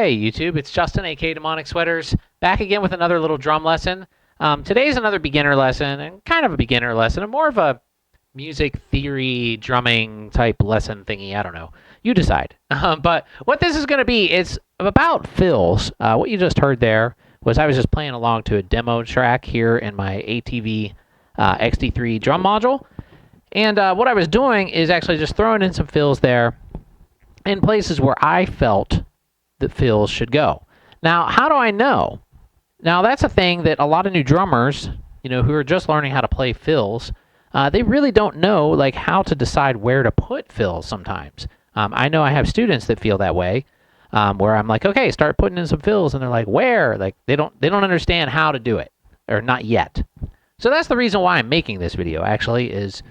Hey YouTube, it's Justin, aka Demonic Sweaters, back again with another little drum lesson. Today's another beginner lesson, and kind of a beginner lesson, and more of a music theory, drumming type lesson thingy, I don't know. You decide. But what this is going to be, it's about fills. What you just heard there was I was just playing along to a demo track here in my ATV XD3 drum module. And what I was doing is actually just throwing in some fills there in places where I felt that fills should go. Now, how do I know? Now, that's a thing that a lot of new drummers, who are just learning how to play fills, they really don't know like how to decide where to put fills sometimes. I know I have students that feel that way, where I'm like, okay, start putting in some fills, and they're like, where? Like they don't understand how to do it, or not yet. So that's the reason why I'm making this video. Actually, is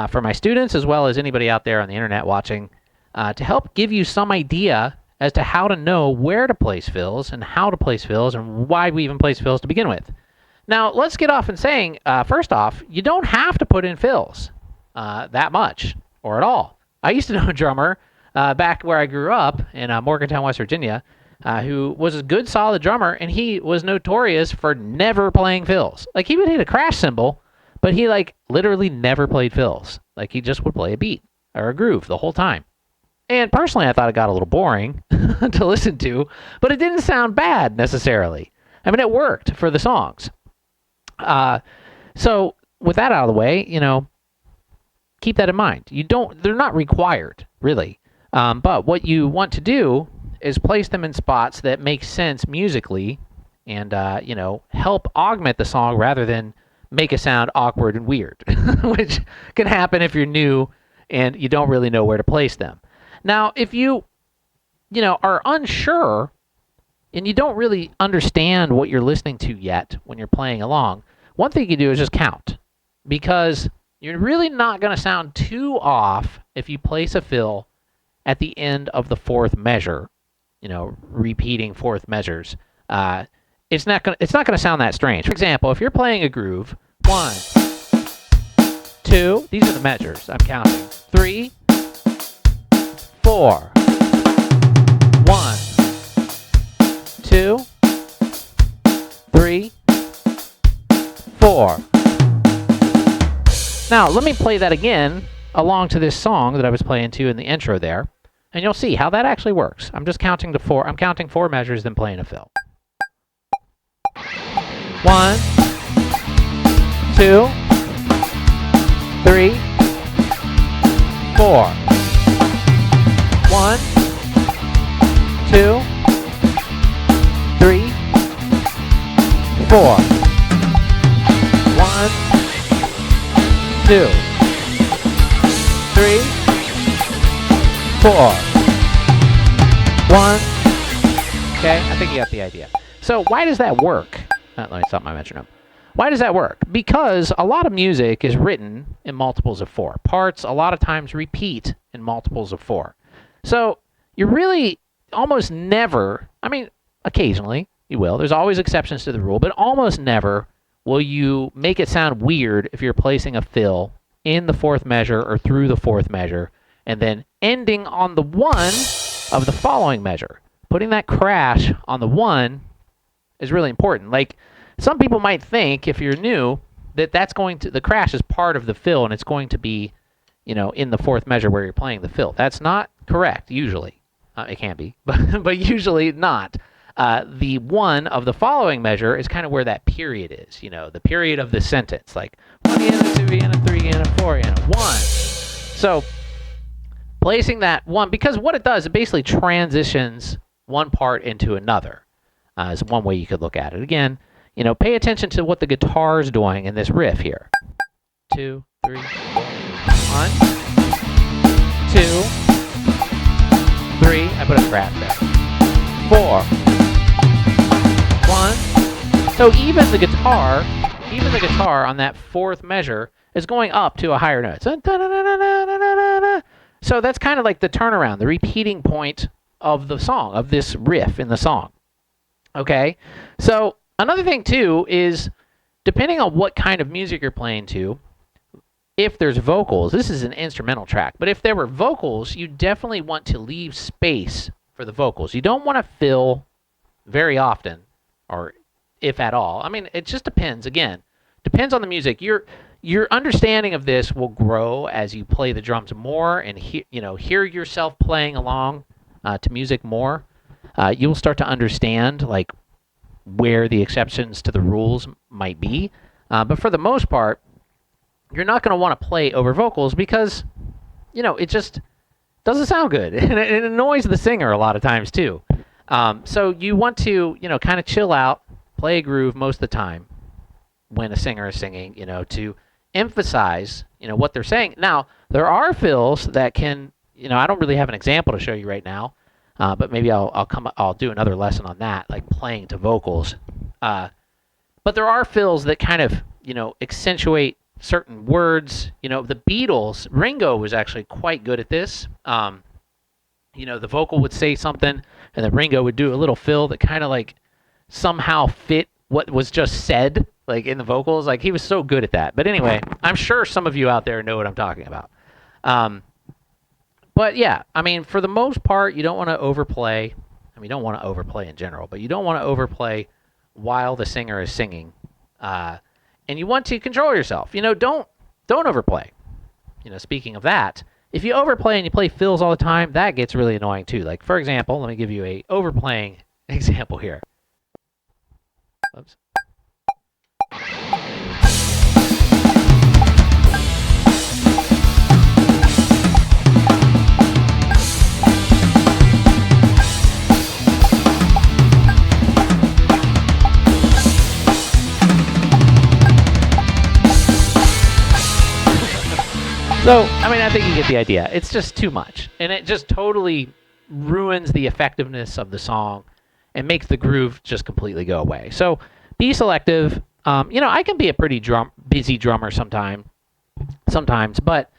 for my students as well as anybody out there on the internet watching, to help give you some idea as to how to know where to place fills and how to place fills and why we even place fills to begin with. Now, let's get off in saying, first off, you don't have to put in fills that much or at all. I used to know a drummer back where I grew up in Morgantown, West Virginia, who was a good, solid drummer, and he was notorious for never playing fills. Like, he would hit a crash cymbal, but he, literally never played fills. Like, he just would play a beat or a groove the whole time. And personally, I thought it got a little boring to listen to, but it didn't sound bad necessarily. I mean, it worked for the songs. So with that out of the way, keep that in mind. They're not required, really. But what you want to do is place them in spots that make sense musically and, help augment the song rather than make it sound awkward and weird, which can happen if you're new and you don't really know where to place them. Now, if you, are unsure and you don't really understand what you're listening to yet when you're playing along, one thing you do is just count, because you're really not going to sound too off if you place a fill at the end of the fourth measure, repeating fourth measures. It's not going to sound that strange. For example, if you're playing a groove, 1, 2, these are the measures I'm counting, 3, 4, 1, 2, 3, 4. Now, let me play that again along to this song that I was playing to in the intro there, and you'll see how that actually works. I'm just counting to 4. I'm counting 4 measures, then playing a fill. 1, 2, 3, 4. 1, 2, 3, 4. 1, 2, 3, 4. 1. Okay, I think you got the idea. So why does that work? Let me stop my metronome. Why does that work? Because a lot of music is written in multiples of 4. Parts a lot of times repeat in multiples of 4. So you really almost never, occasionally you will. There's always exceptions to the rule, but almost never will you make it sound weird if you're placing a fill in the fourth measure or through the fourth measure and then ending on the 1 of the following measure. Putting that crash on the 1 is really important. Like, some people might think, if you're new, that the crash is part of the fill and it's going to be, in the fourth measure where you're playing the fill. That's not correct, usually. It can be, but usually not. The 1 of the following measure is kind of where that period is, the period of the sentence, like 1 and a 2 and a 3 and a 4 and a 1. So placing that 1, because what it does, it basically transitions one part into another, is one way you could look at it. Again, pay attention to what the guitar is doing in this riff here. 2, 3, 4. 1, 2, 3. I put a crash there. 4. 1. So even the guitar on that fourth measure is going up to a higher note. So that's kind of like the turnaround, the repeating point of the song, of this riff in the song. Okay? So another thing, too, is depending on what kind of music you're playing to, if there's vocals, this is an instrumental track, but if there were vocals, you definitely want to leave space for for the vocals. You don't want to fill very often, or if at all. I mean, it just depends. Again, depends on the music. Your understanding of this will grow as you play the drums more and hear yourself playing along to music more. You'll start to understand like where the exceptions to the rules might be. But for the most part, you're not going to want to play over vocals because, it just doesn't sound good. And it annoys the singer a lot of times too. So you want to, kind of chill out, play a groove most of the time when a singer is singing, to emphasize, what they're saying. Now, there are fills that can, I don't really have an example to show you right now, but maybe I'll do another lesson on that, like playing to vocals. But there are fills that kind of, accentuate certain words. The Beatles, Ringo was actually quite good at this. The vocal would say something, and then Ringo would do a little fill that kind of like somehow fit what was just said, like in the vocals. Like he was so good at that. But anyway, I'm sure some of you out there know what I'm talking about. But yeah, I mean, for the most part, you don't want to overplay. I mean, you don't want to overplay in general, but you don't want to overplay while the singer is singing. And you want to control yourself. Don't overplay. Speaking of that, if you overplay and you play fills all the time, that gets really annoying too. Like, for example, let me give you a overplaying example here. Oops. So, I mean, I think you get the idea. It's just too much. And it just totally ruins the effectiveness of the song and makes the groove just completely go away. So, be selective. I can be a pretty busy drummer sometimes, but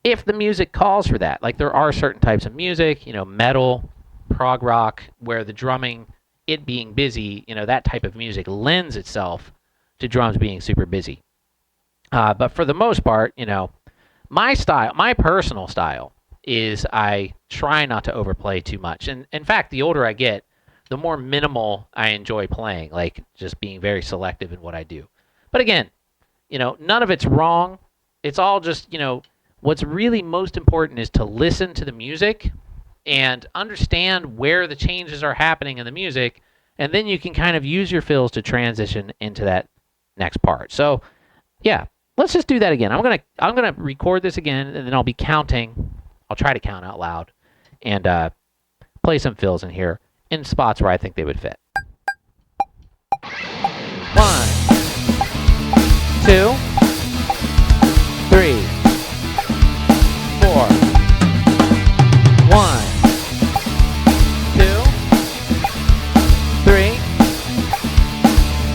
if the music calls for that, like there are certain types of music, metal, prog rock, where the drumming, it being busy, that type of music lends itself to drums being super busy. But for the most part, my personal style is I try not to overplay too much. And in fact, the older I get, the more minimal I enjoy playing, like just being very selective in what I do. But again, none of it's wrong. It's all just, what's really most important is to listen to the music and understand where the changes are happening in the music, and then you can kind of use your fills to transition into that next part. So, yeah. Let's just do that again. I'm gonna record this again, and then I'll be counting. I'll try to count out loud, and play some fills in here in spots where I think they would fit. 1, 2, 3, 4. 1, 2, 3,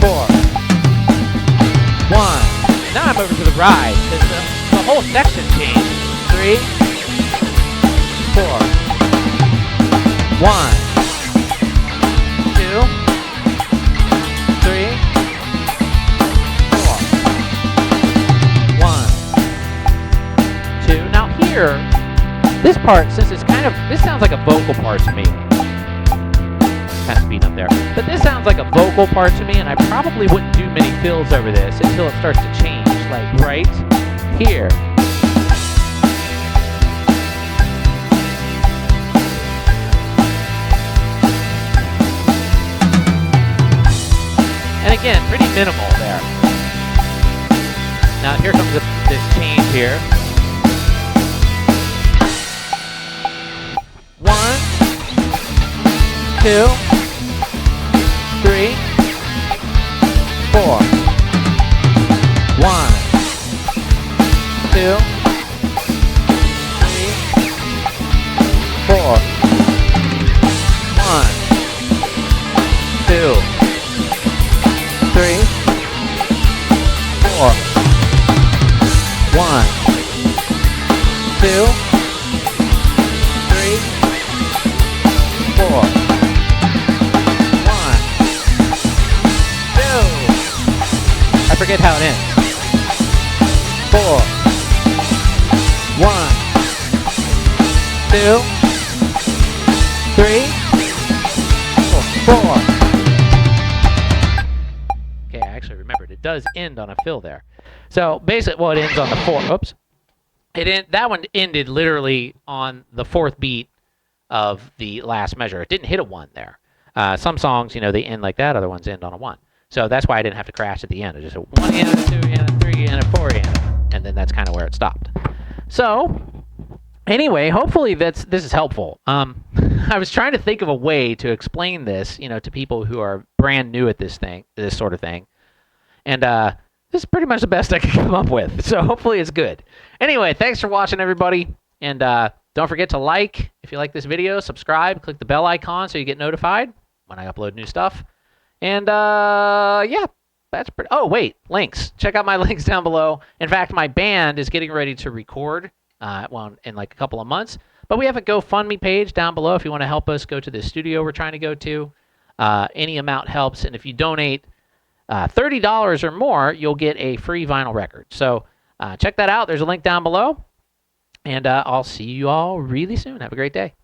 4. 1. Now I'm over to the ride, because the whole section changed. 3, 4. 1, 2, 3, 4. 1, 2. Now here, this part, since it's this sounds like a vocal part to me. Kind of speeding up there. But this sounds like a vocal part to me, and I probably wouldn't do many fills over this until it starts to change, like right here. And again, pretty minimal there. Now here comes this change here. 1, 2, 3, 4. 1, 2, 3, 4. 1, 2, 3, 4. 1, 2, 3, 4. 1, 2. I forget how it ends. 4. 1, 2, 3. does end on a fill there. So basically, well, it ends on the 4th. Oops. That one ended literally on the 4th beat of the last measure. It didn't hit a 1 there. Some songs, they end like that. Other ones end on a 1. So that's why I didn't have to crash at the end. I just a 1 and a 2 and a 3 and a 4 and then that's kind of where it stopped. So anyway, hopefully this is helpful. I was trying to think of a way to explain this, to people who are brand new at this sort of thing. And this is pretty much the best I could come up with. So hopefully it's good. Anyway, thanks for watching, everybody. And don't forget to like if you like this video, subscribe, click the bell icon so you get notified when I upload new stuff. And yeah, that's pretty. Oh, wait, links. Check out my links down below. In fact, my band is getting ready to record in like a couple of months. But we have a GoFundMe page down below if you want to help us go to the studio we're trying to go to. Any amount helps. And if you donate $30 or more, you'll get a free vinyl record. So check that out. There's a link down below. And I'll see you all really soon. Have a great day.